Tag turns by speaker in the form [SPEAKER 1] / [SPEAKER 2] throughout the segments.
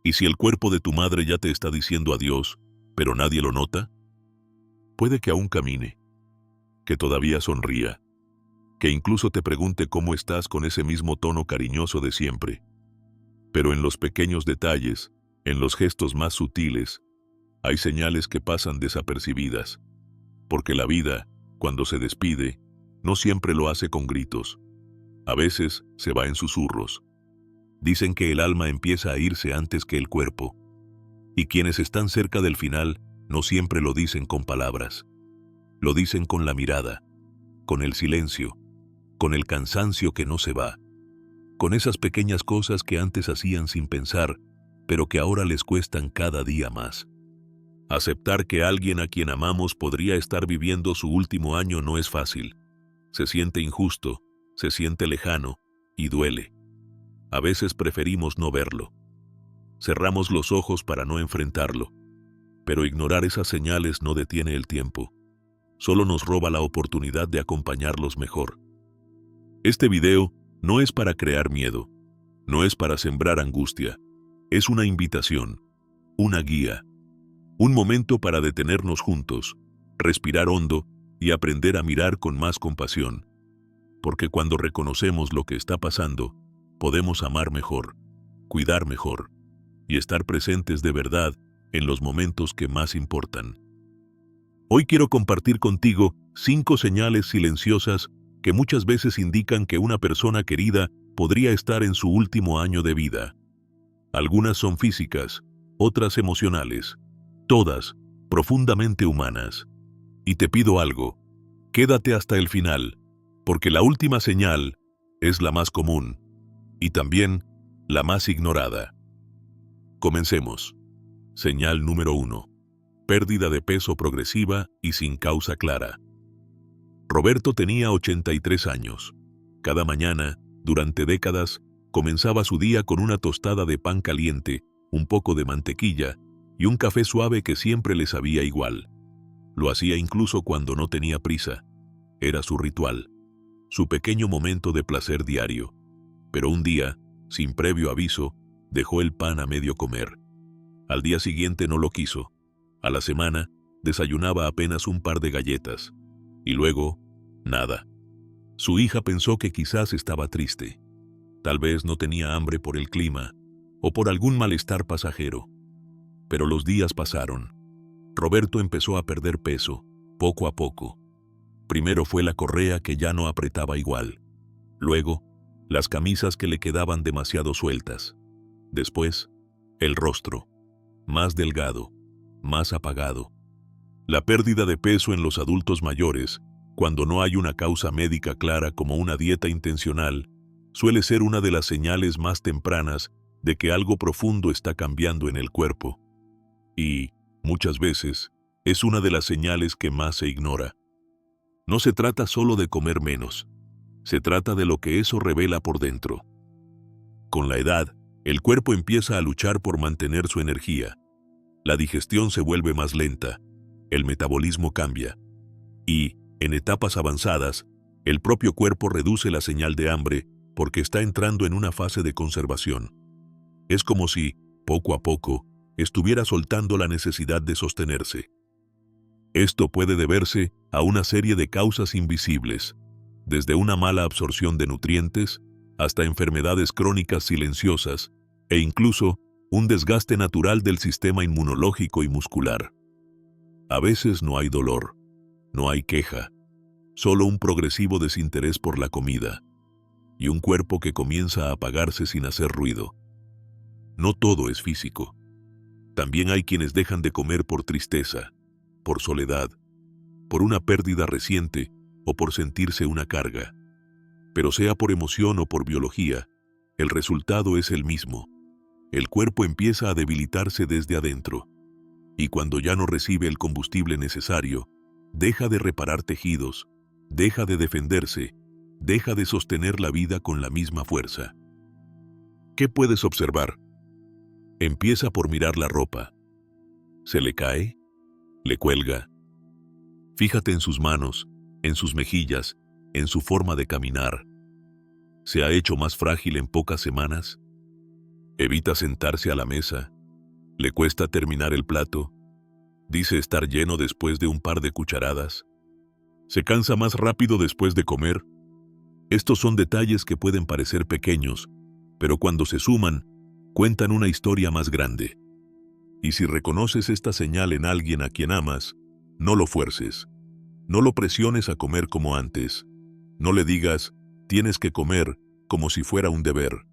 [SPEAKER 1] ¿Y si el cuerpo de tu madre ya te está diciendo adiós, pero nadie lo nota? Puede que aún camine, que todavía sonría, que incluso te pregunte cómo estás con ese mismo tono cariñoso de siempre. Pero en los pequeños detalles, en los gestos más sutiles, hay señales que pasan desapercibidas, porque la vida, cuando se despide, no siempre lo hace con gritos. A veces se va en susurros. Dicen que el alma empieza a irse antes que el cuerpo, y quienes están cerca del final no siempre lo dicen con palabras. Lo dicen con la mirada, con el silencio, con el cansancio que no se va, con esas pequeñas cosas que antes hacían sin pensar, pero que ahora les cuestan cada día más. Aceptar que alguien a quien amamos podría estar viviendo su último año no es fácil. Se siente injusto, se siente lejano y duele. A veces preferimos no verlo. Cerramos los ojos para no enfrentarlo, pero ignorar esas señales no detiene el tiempo. Solo nos roba la oportunidad de acompañarlos mejor. Este video no es para crear miedo, no es para sembrar angustia. Es una invitación, una guía, un momento para detenernos juntos, respirar hondo y aprender a mirar con más compasión. Porque cuando reconocemos lo que está pasando, podemos amar mejor, cuidar mejor y estar presentes de verdad en los momentos que más importan. Hoy quiero compartir contigo 5 señales silenciosas que muchas veces indican que una persona querida podría estar en su último año de vida. Algunas son físicas, otras emocionales, todas profundamente humanas. Y te pido algo, quédate hasta el final, porque la última señal es la más común y también la más ignorada. Comencemos. Señal número 1. Pérdida de peso progresiva y sin causa clara. Roberto tenía 83 años. Cada mañana, durante décadas, comenzaba su día con una tostada de pan caliente, un poco de mantequilla y un café suave que siempre le sabía igual. Lo hacía incluso cuando no tenía prisa. Era su ritual, su pequeño momento de placer diario. Pero un día, sin previo aviso, dejó el pan a medio comer. Al día siguiente no lo quiso. A la semana, desayunaba apenas un par de galletas. Y luego, nada. Su hija pensó que quizás estaba triste. Tal vez no tenía hambre por el clima o por algún malestar pasajero. Pero los días pasaron. Roberto empezó a perder peso, poco a poco. Primero fue la correa que ya no apretaba igual. Luego, las camisas que le quedaban demasiado sueltas. Después, el rostro, más delgado, más apagado. La pérdida de peso en los adultos mayores, cuando no hay una causa médica clara como una dieta intencional, suele ser una de las señales más tempranas de que algo profundo está cambiando en el cuerpo. Y, muchas veces, es una de las señales que más se ignora. No se trata solo de comer menos, se trata de lo que eso revela por dentro. Con la edad, el cuerpo empieza a luchar por mantener su energía. La digestión se vuelve más lenta, el metabolismo cambia. Y, en etapas avanzadas, el propio cuerpo reduce la señal de hambre porque está entrando en una fase de conservación. Es como si, poco a poco, estuviera soltando la necesidad de sostenerse. Esto puede deberse a una serie de causas invisibles, desde una mala absorción de nutrientes hasta enfermedades crónicas silenciosas e incluso un desgaste natural del sistema inmunológico y muscular. A veces no hay dolor, no hay queja, solo un progresivo desinterés por la comida y un cuerpo que comienza a apagarse sin hacer ruido. No todo es físico. También hay quienes dejan de comer por tristeza, por soledad, por una pérdida reciente o por sentirse una carga. Pero sea por emoción o por biología, el resultado es el mismo. El cuerpo empieza a debilitarse desde adentro. Y cuando ya no recibe el combustible necesario, deja de reparar tejidos, deja de defenderse, deja de sostener la vida con la misma fuerza. ¿Qué puedes observar? Empieza por mirar la ropa. ¿Se le cae? ¿Le cuelga? Fíjate en sus manos, en sus mejillas, en su forma de caminar. ¿Se ha hecho más frágil en pocas semanas? ¿Evita sentarse a la mesa? Le cuesta terminar el plato. Dice estar lleno después de un par de cucharadas. Se cansa más rápido después de comer. Estos son detalles que pueden parecer pequeños, pero cuando se suman, cuentan una historia más grande. Y si reconoces esta señal en alguien a quien amas, no lo fuerces. No lo presiones a comer como antes. No le digas, tienes que comer, como si fuera un deber.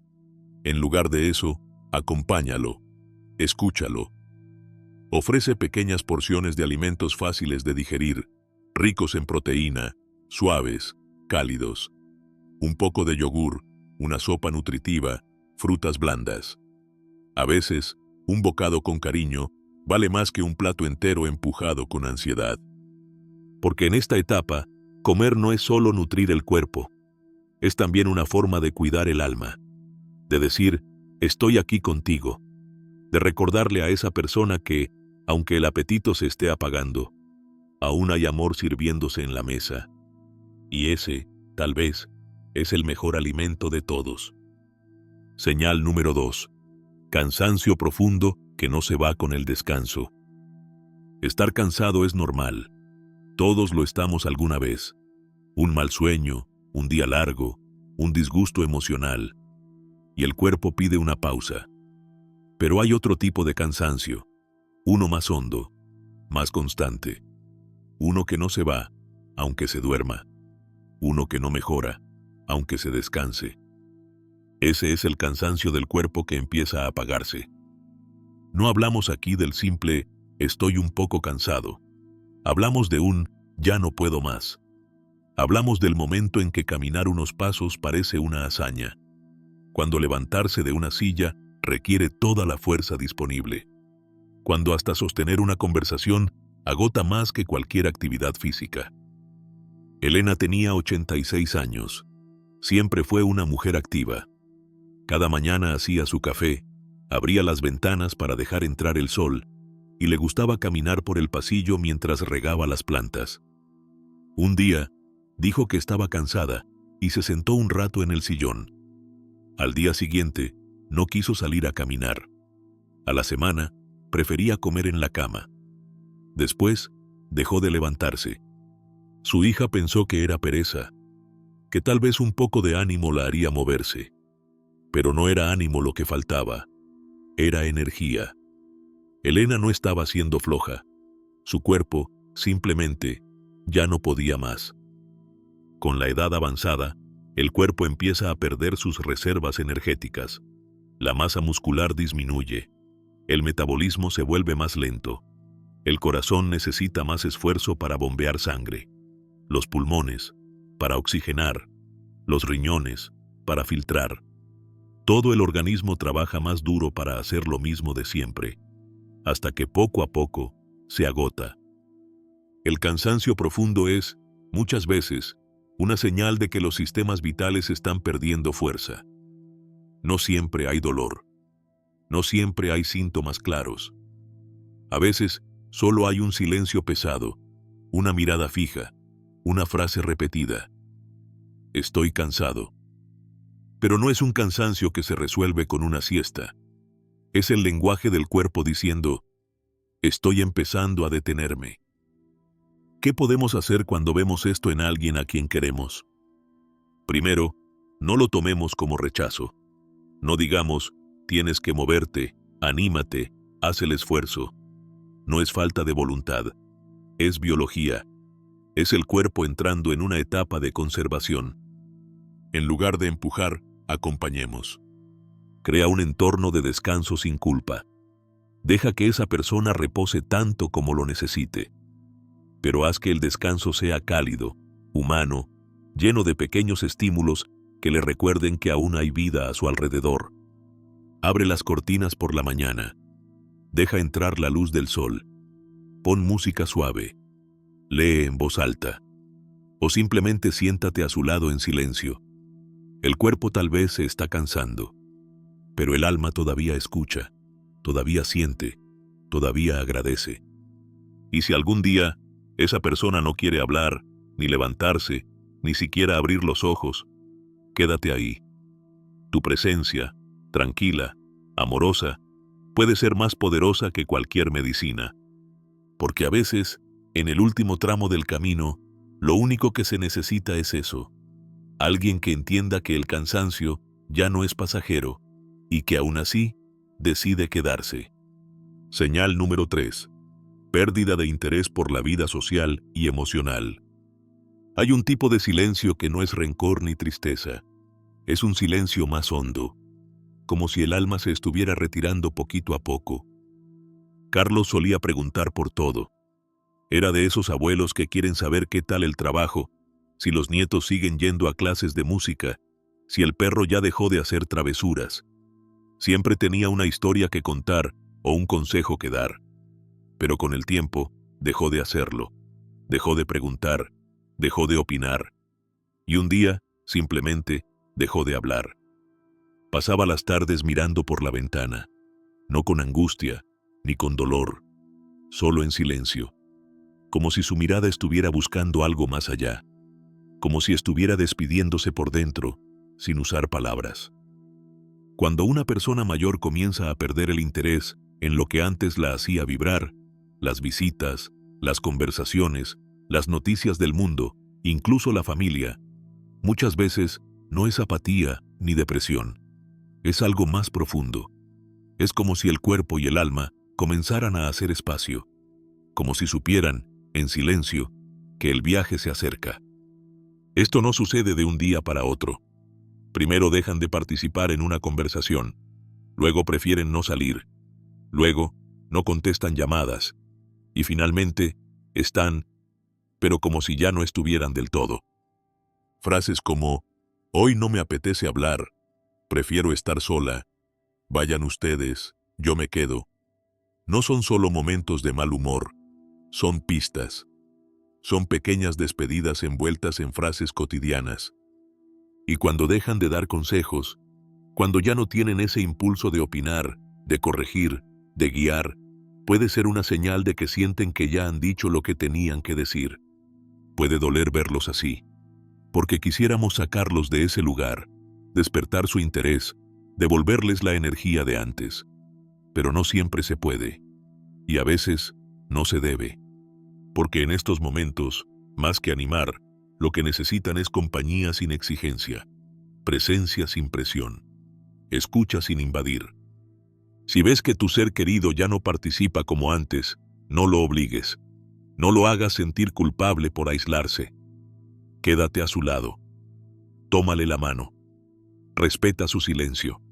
[SPEAKER 1] En lugar de eso, acompáñalo. Escúchalo. Ofrece pequeñas porciones de alimentos fáciles de digerir, ricos en proteína, suaves, cálidos. Un poco de yogur, una sopa nutritiva, frutas blandas. A veces, un bocado con cariño vale más que un plato entero empujado con ansiedad. Porque en esta etapa, comer no es solo nutrir el cuerpo, es también una forma de cuidar el alma, de decir, estoy aquí contigo, de recordarle a esa persona que, aunque el apetito se esté apagando, aún hay amor sirviéndose en la mesa. Y ese, tal vez, es el mejor alimento de todos. Señal número 2. Cansancio profundo que no se va con el descanso. Estar cansado es normal. Todos lo estamos alguna vez. Un mal sueño, un día largo, un disgusto emocional. Y el cuerpo pide una pausa. Pero hay otro tipo de cansancio. Uno más hondo, más constante. Uno que no se va, aunque se duerma. Uno que no mejora, aunque se descanse. Ese es el cansancio del cuerpo que empieza a apagarse. No hablamos aquí del simple, estoy un poco cansado. Hablamos de un, ya no puedo más. Hablamos del momento en que caminar unos pasos parece una hazaña. Cuando levantarse de una silla requiere toda la fuerza disponible. Cuando hasta sostener una conversación agota más que cualquier actividad física. Elena tenía 86 años. Siempre fue una mujer activa. Cada mañana hacía su café, abría las ventanas para dejar entrar el sol, y le gustaba caminar por el pasillo mientras regaba las plantas. Un día, dijo que estaba cansada y se sentó un rato en el sillón. Al día siguiente, no quiso salir a caminar. A la semana, prefería comer en la cama. Después, dejó de levantarse. Su hija pensó que era pereza, que tal vez un poco de ánimo la haría moverse. Pero no era ánimo lo que faltaba, era energía. Elena no estaba siendo floja. Su cuerpo, simplemente, ya no podía más. Con la edad avanzada, el cuerpo empieza a perder sus reservas energéticas. La masa muscular disminuye. El metabolismo se vuelve más lento. El corazón necesita más esfuerzo para bombear sangre. Los pulmones, para oxigenar. Los riñones, para filtrar. Todo el organismo trabaja más duro para hacer lo mismo de siempre, hasta que poco a poco se agota. El cansancio profundo es, muchas veces, una señal de que los sistemas vitales están perdiendo fuerza. No siempre hay dolor. No siempre hay síntomas claros. A veces, solo hay un silencio pesado, una mirada fija, una frase repetida. Estoy cansado. Pero no es un cansancio que se resuelve con una siesta. Es el lenguaje del cuerpo diciendo, estoy empezando a detenerme. ¿Qué podemos hacer cuando vemos esto en alguien a quien queremos? Primero, no lo tomemos como rechazo. No digamos, tienes que moverte, anímate, haz el esfuerzo. No es falta de voluntad, es biología. Es el cuerpo entrando en una etapa de conservación. En lugar de empujar, acompañemos. Crea un entorno de descanso sin culpa. Deja que esa persona repose tanto como lo necesite. Pero haz que el descanso sea cálido, humano, lleno de pequeños estímulos que le recuerden que aún hay vida a su alrededor. Abre las cortinas por la mañana. Deja entrar la luz del sol. Pon música suave. Lee en voz alta. O simplemente siéntate a su lado en silencio. El cuerpo tal vez se está cansando, pero el alma todavía escucha, todavía siente, todavía agradece. Y si algún día esa persona no quiere hablar, ni levantarse, ni siquiera abrir los ojos, quédate ahí. Tu presencia, tranquila, amorosa, puede ser más poderosa que cualquier medicina. Porque a veces, en el último tramo del camino, lo único que se necesita es eso. Alguien que entienda que el cansancio ya no es pasajero y que aún así decide quedarse. Señal número 3. Pérdida de interés por la vida social y emocional. Hay un tipo de silencio que no es rencor ni tristeza. Es un silencio más hondo, como si el alma se estuviera retirando poquito a poco. Carlos solía preguntar por todo. Era de esos abuelos que quieren saber qué tal el trabajo, si los nietos siguen yendo a clases de música, si el perro ya dejó de hacer travesuras. Siempre tenía una historia que contar o un consejo que dar. Pero con el tiempo, dejó de hacerlo. Dejó de preguntar, dejó de opinar. Y un día, simplemente, dejó de hablar. Pasaba las tardes mirando por la ventana, no con angustia, ni con dolor, solo en silencio, como si su mirada estuviera buscando algo más allá, como si estuviera despidiéndose por dentro, sin usar palabras. Cuando una persona mayor comienza a perder el interés en lo que antes la hacía vibrar, las visitas, las conversaciones, las noticias del mundo, incluso la familia, muchas veces no es apatía ni depresión, es algo más profundo. Es como si el cuerpo y el alma comenzaran a hacer espacio, como si supieran, en silencio, que el viaje se acerca. Esto no sucede de un día para otro. Primero dejan de participar en una conversación, luego prefieren no salir, luego no contestan llamadas, y finalmente están, pero como si ya no estuvieran del todo. Frases como, hoy no me apetece hablar, prefiero estar sola, vayan ustedes, yo me quedo. No son solo momentos de mal humor, son pistas. Son pequeñas despedidas envueltas en frases cotidianas. Y cuando dejan de dar consejos, cuando ya no tienen ese impulso de opinar, de corregir, de guiar, puede ser una señal de que sienten que ya han dicho lo que tenían que decir. Puede doler verlos así, porque quisiéramos sacarlos de ese lugar, despertar su interés, devolverles la energía de antes. Pero no siempre se puede, y a veces no se debe. Porque en estos momentos, más que animar, lo que necesitan es compañía sin exigencia, presencia sin presión, escucha sin invadir. Si ves que tu ser querido ya no participa como antes, no lo obligues. No lo hagas sentir culpable por aislarse. Quédate a su lado. Tómale la mano. Respeta su silencio.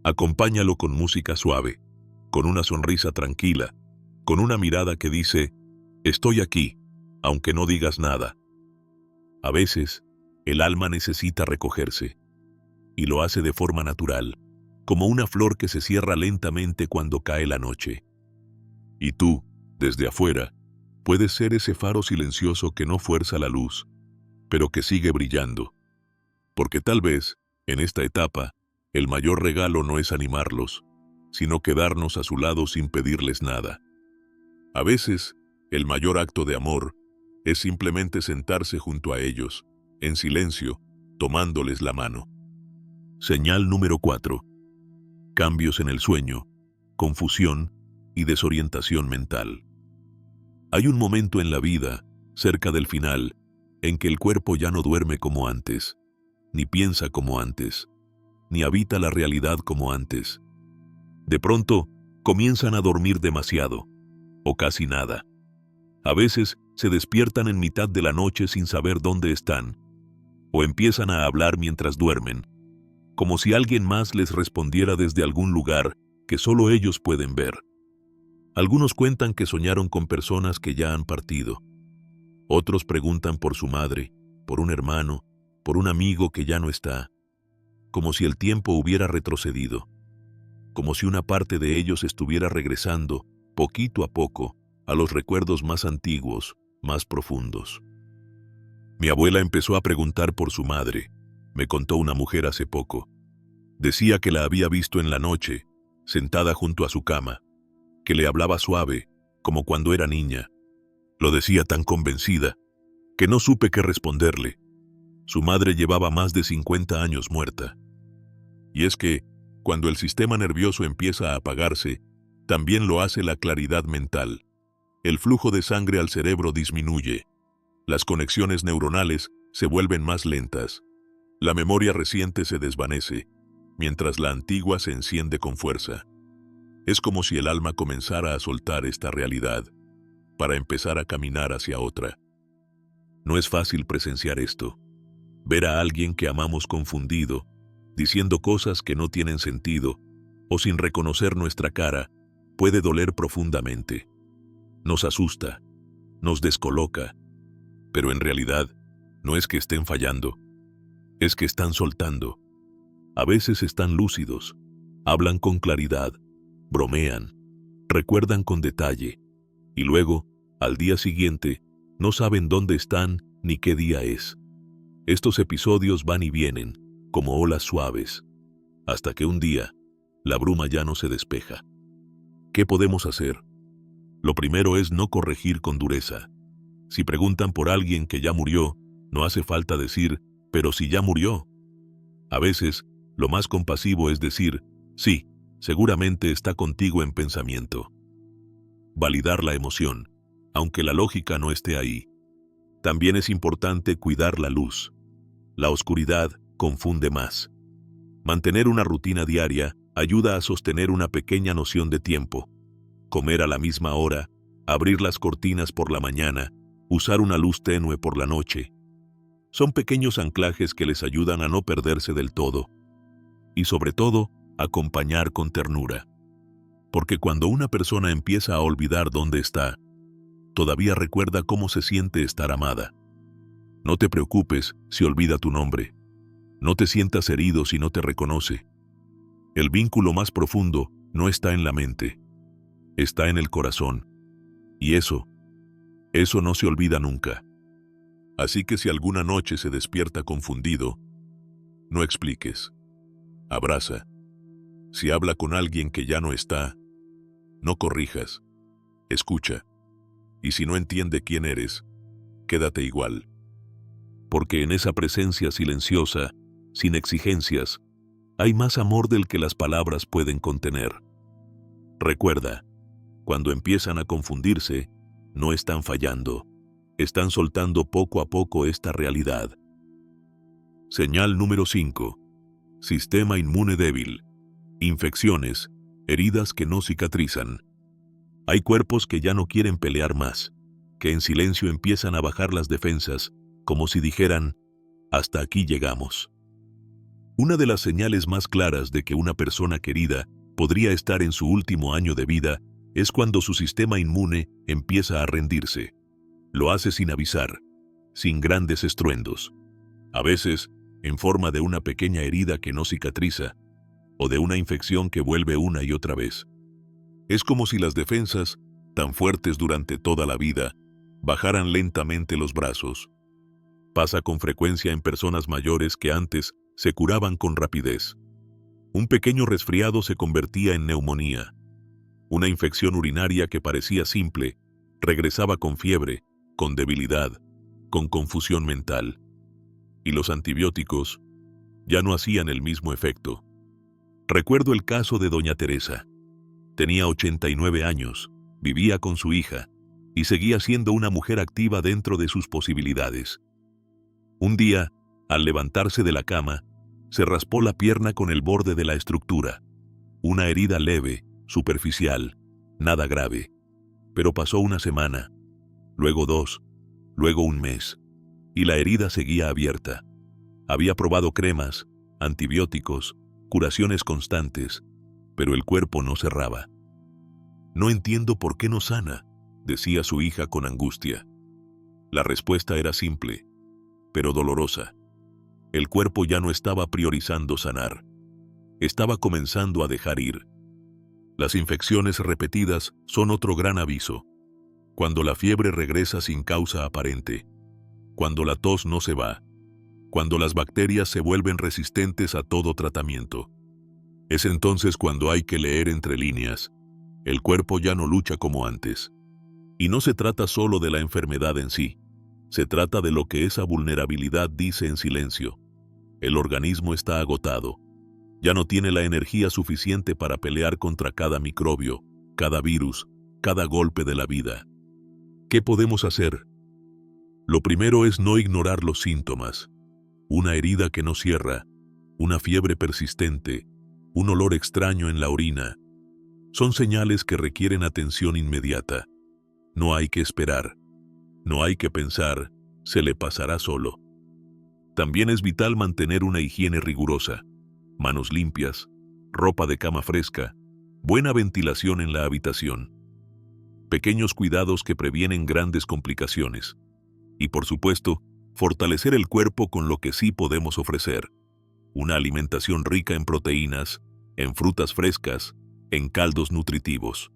[SPEAKER 1] Acompáñalo con música suave, con una sonrisa tranquila, con una mirada que dice, estoy aquí, aunque no digas nada. A veces, el alma necesita recogerse, y lo hace de forma natural, como una flor que se cierra lentamente cuando cae la noche. Y tú, desde afuera, puedes ser ese faro silencioso que no fuerza la luz, pero que sigue brillando. Porque tal vez, en esta etapa, el mayor regalo no es animarlos, sino quedarnos a su lado sin pedirles nada. A veces, el mayor acto de amor es simplemente sentarse junto a ellos, en silencio, tomándoles la mano. Señal número 4. Cambios en el sueño, confusión y desorientación mental. Hay un momento en la vida, cerca del final, en que el cuerpo ya no duerme como antes, ni piensa como antes, ni habita la realidad como antes. De pronto, comienzan a dormir demasiado, o casi nada. A veces se despiertan en mitad de la noche sin saber dónde están, o empiezan a hablar mientras duermen, como si alguien más les respondiera desde algún lugar que solo ellos pueden ver. Algunos cuentan que soñaron con personas que ya han partido. Otros preguntan por su madre, por un hermano, por un amigo que ya no está, como si el tiempo hubiera retrocedido, como si una parte de ellos estuviera regresando, poquito a poco, a los recuerdos más antiguos, más profundos. Mi abuela empezó a preguntar por su madre, me contó una mujer hace poco. Decía que la había visto en la noche, sentada junto a su cama, que le hablaba suave, como cuando era niña. Lo decía tan convencida, que no supe qué responderle. Su madre llevaba más de 50 años muerta. Y es que, cuando el sistema nervioso empieza a apagarse, También lo hace la claridad mental. El flujo de sangre al cerebro disminuye. Las conexiones neuronales se vuelven más lentas. La memoria reciente se desvanece, mientras la antigua se enciende con fuerza. Es como si el alma comenzara a soltar esta realidad, para empezar a caminar hacia otra. No es fácil presenciar esto. Ver a alguien que amamos confundido, diciendo cosas que no tienen sentido, o sin reconocer nuestra cara, puede doler profundamente. Nos asusta, nos descoloca, pero en realidad no es que estén fallando, es que están soltando. A veces están lúcidos, hablan con claridad, bromean, recuerdan con detalle, y luego, al día siguiente, no saben dónde están ni qué día es. Estos episodios van y vienen, como olas suaves, hasta que un día, la bruma ya no se despeja. ¿Qué podemos hacer? Lo primero es no corregir con dureza. Si preguntan por alguien que ya murió, no hace falta decir, pero si ya murió. A veces, lo más compasivo es decir, sí, seguramente está contigo en pensamiento. Validar la emoción, aunque la lógica no esté ahí. También es importante cuidar la luz. La oscuridad confunde más. Mantener una rutina diaria ayuda a sostener una pequeña noción de tiempo. Comer a la misma hora, abrir las cortinas por la mañana, usar una luz tenue por la noche. Son pequeños anclajes que les ayudan a no perderse del todo. Y sobre todo, acompañar con ternura. Porque cuando una persona empieza a olvidar dónde está, todavía recuerda cómo se siente estar amada. No te preocupes si olvida tu nombre. No te sientas herido si no te reconoce. El vínculo más profundo no está en la mente, está en el corazón. Y eso no se olvida nunca. Así que si alguna noche se despierta confundido, no expliques. Abraza. Si habla con alguien que ya no está, no corrijas. Escucha. Y si no entiende quién eres, quédate igual. Porque en esa presencia silenciosa, sin exigencias, hay más amor del que las palabras pueden contener. Recuerda, cuando empiezan a confundirse, no están fallando, están soltando poco a poco esta realidad. Señal número 5. Sistema inmune débil. Infecciones, heridas que no cicatrizan. Hay cuerpos que ya no quieren pelear más, que en silencio empiezan a bajar las defensas, como si dijeran, hasta aquí llegamos. Una de las señales más claras de que una persona querida podría estar en su último año de vida es cuando su sistema inmune empieza a rendirse. Lo hace sin avisar, sin grandes estruendos. A veces, en forma de una pequeña herida que no cicatriza, o de una infección que vuelve una y otra vez. Es como si las defensas, tan fuertes durante toda la vida, bajaran lentamente los brazos. Pasa con frecuencia en personas mayores que antes se curaban con rapidez. Un pequeño resfriado se convertía en neumonía. Una infección urinaria que parecía simple, regresaba con fiebre, con debilidad, con confusión mental. Y los antibióticos ya no hacían el mismo efecto. Recuerdo el caso de doña Teresa. Tenía 89 años, vivía con su hija, y seguía siendo una mujer activa dentro de sus posibilidades. Un día, al levantarse de la cama, se raspó la pierna con el borde de la estructura. Una herida leve, superficial, nada grave. Pero pasó una semana, luego 2, luego un mes, y la herida seguía abierta. Había probado cremas, antibióticos, curaciones constantes, pero el cuerpo no cerraba. «No entiendo por qué no sana», decía su hija con angustia. La respuesta era simple, pero dolorosa. El cuerpo ya no estaba priorizando sanar. Estaba comenzando a dejar ir. Las infecciones repetidas son otro gran aviso. Cuando la fiebre regresa sin causa aparente, cuando la tos no se va, cuando las bacterias se vuelven resistentes a todo tratamiento. Es entonces cuando hay que leer entre líneas. El cuerpo ya no lucha como antes. Y no se trata solo de la enfermedad en sí. Se trata de lo que esa vulnerabilidad dice en silencio. El organismo está agotado. Ya no tiene la energía suficiente para pelear contra cada microbio, cada virus, cada golpe de la vida. ¿Qué podemos hacer? Lo primero es no ignorar los síntomas. Una herida que no cierra, una fiebre persistente, un olor extraño en la orina. Son señales que requieren atención inmediata. No hay que esperar. No hay que pensar, se le pasará solo. También es vital mantener una higiene rigurosa. Manos limpias, ropa de cama fresca, buena ventilación en la habitación. Pequeños cuidados que previenen grandes complicaciones. Y por supuesto, fortalecer el cuerpo con lo que sí podemos ofrecer. Una alimentación rica en proteínas, en frutas frescas, en caldos nutritivos.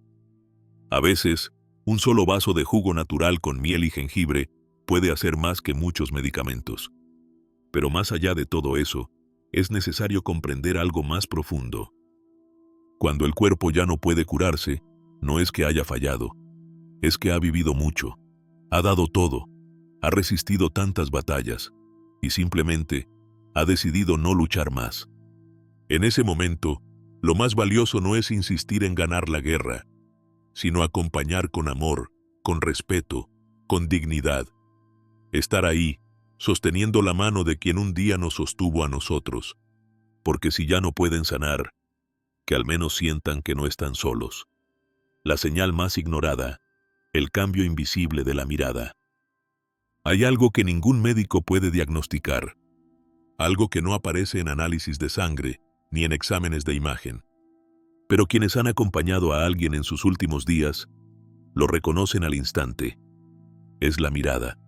[SPEAKER 1] A veces, un solo vaso de jugo natural con miel y jengibre puede hacer más que muchos medicamentos. Pero más allá de todo eso, es necesario comprender algo más profundo. Cuando el cuerpo ya no puede curarse, no es que haya fallado, es que ha vivido mucho, ha dado todo, ha resistido tantas batallas y simplemente ha decidido no luchar más. En ese momento, lo más valioso no es insistir en ganar la guerra, sino acompañar con amor, con respeto, con dignidad. Estar ahí, sosteniendo la mano de quien un día nos sostuvo a nosotros, porque si ya no pueden sanar, que al menos sientan que no están solos. La señal más ignorada, el cambio invisible de la mirada. Hay algo que ningún médico puede diagnosticar, algo que no aparece en análisis de sangre ni en exámenes de imagen. Pero quienes han acompañado a alguien en sus últimos días, lo reconocen al instante. Es la mirada.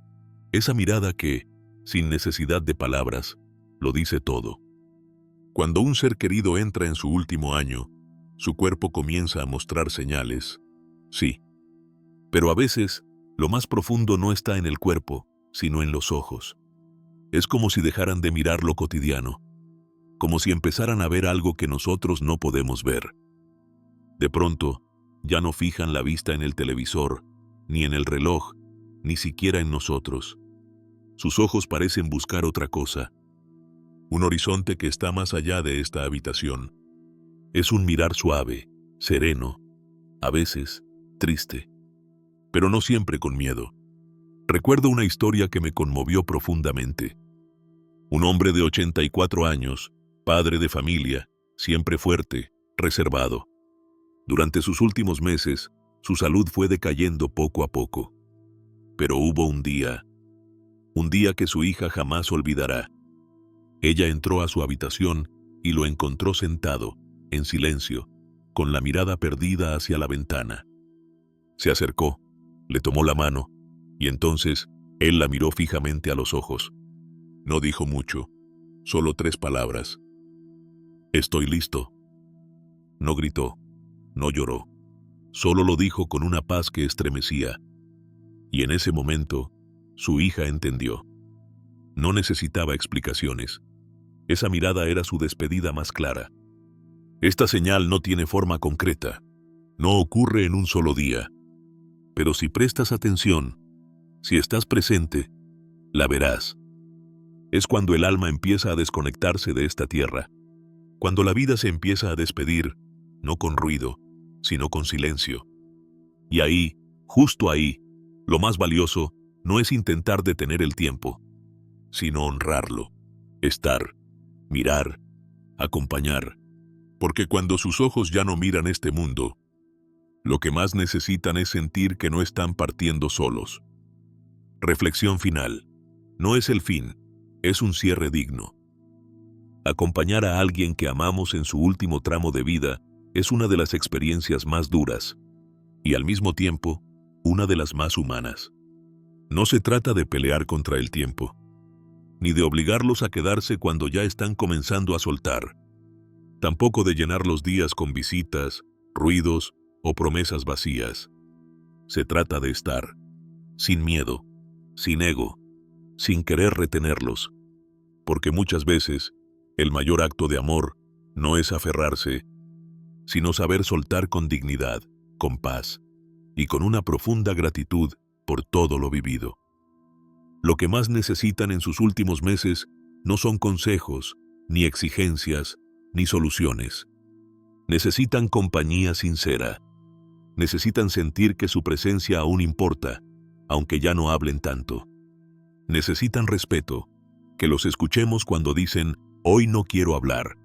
[SPEAKER 1] Esa mirada que, sin necesidad de palabras, lo dice todo. Cuando un ser querido entra en su último año, su cuerpo comienza a mostrar señales. Sí. Pero a veces, lo más profundo no está en el cuerpo, sino en los ojos. Es como si dejaran de mirar lo cotidiano, como si empezaran a ver algo que nosotros no podemos ver. De pronto, ya no fijan la vista en el televisor, ni en el reloj, ni siquiera en nosotros. Sus ojos parecen buscar otra cosa, un horizonte que está más allá de esta habitación. Es un mirar suave, sereno, a veces triste, pero no siempre con miedo. Recuerdo una historia que me conmovió profundamente. Un hombre de 84 años, padre de familia, siempre fuerte, reservado. Durante sus últimos meses, su salud fue decayendo poco a poco. Pero hubo un día que su hija jamás olvidará. Ella entró a su habitación y lo encontró sentado, en silencio, con la mirada perdida hacia la ventana. Se acercó, le tomó la mano, y entonces él la miró fijamente a los ojos. No dijo mucho, solo 3 palabras. «Estoy listo». No gritó, no lloró, solo lo dijo con una paz que estremecía. Y en ese momento, su hija entendió. No necesitaba explicaciones. Esa mirada era su despedida más clara. Esta señal no tiene forma concreta, no ocurre en un solo día. Pero si prestas atención, si estás presente, la verás. Es cuando el alma empieza a desconectarse de esta tierra, cuando la vida se empieza a despedir, no con ruido, sino con silencio. Y ahí, justo ahí, lo más valioso no es intentar detener el tiempo, sino honrarlo, estar, mirar, acompañar. Porque cuando sus ojos ya no miran este mundo, lo que más necesitan es sentir que no están partiendo solos. Reflexión final. No es el fin, es un cierre digno. Acompañar a alguien que amamos en su último tramo de vida es una de las experiencias más duras y al mismo tiempo, una de las más humanas. No se trata de pelear contra el tiempo, ni de obligarlos a quedarse cuando ya están comenzando a soltar. Tampoco de llenar los días con visitas, ruidos o promesas vacías. Se trata de estar, sin miedo, sin ego, sin querer retenerlos. Porque muchas veces, el mayor acto de amor no es aferrarse, sino saber soltar con dignidad, con paz y con una profunda gratitud por todo lo vivido. Lo que más necesitan en sus últimos meses no son consejos, ni exigencias, ni soluciones. Necesitan compañía sincera. Necesitan sentir que su presencia aún importa, aunque ya no hablen tanto. Necesitan respeto, que los escuchemos cuando dicen, hoy no quiero hablar.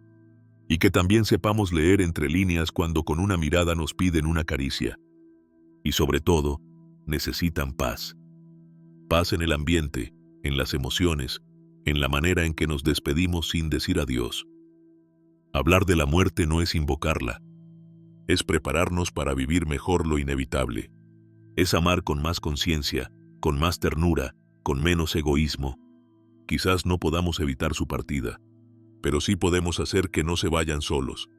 [SPEAKER 1] Y que también sepamos leer entre líneas cuando con una mirada nos piden una caricia. Y sobre todo, necesitan paz. Paz en el ambiente, en las emociones, en la manera en que nos despedimos sin decir adiós. Hablar de la muerte no es invocarla. Es prepararnos para vivir mejor lo inevitable. Es amar con más conciencia, con más ternura, con menos egoísmo. Quizás no podamos evitar su partida, pero sí podemos hacer que no se vayan solos,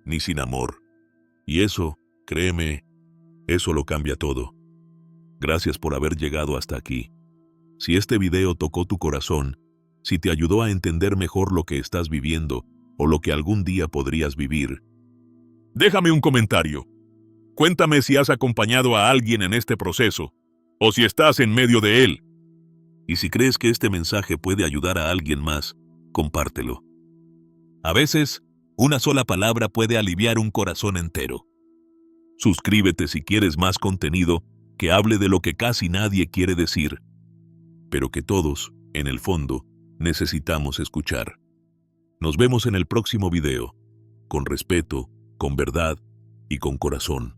[SPEAKER 1] ni sin amor. Y eso, créeme, eso lo cambia todo. Gracias por haber llegado hasta aquí. Si este video tocó tu corazón, si te ayudó a entender mejor lo que estás viviendo o lo que algún día podrías vivir, déjame un comentario. Cuéntame si has acompañado a alguien en este proceso, o si estás en medio de él. Y si crees que este mensaje puede ayudar a alguien más, compártelo. A veces, una sola palabra puede aliviar un corazón entero. Suscríbete si quieres más contenido que hable de lo que casi nadie quiere decir, pero que todos, en el fondo, necesitamos escuchar. Nos vemos en el próximo video, con respeto, con verdad y con corazón.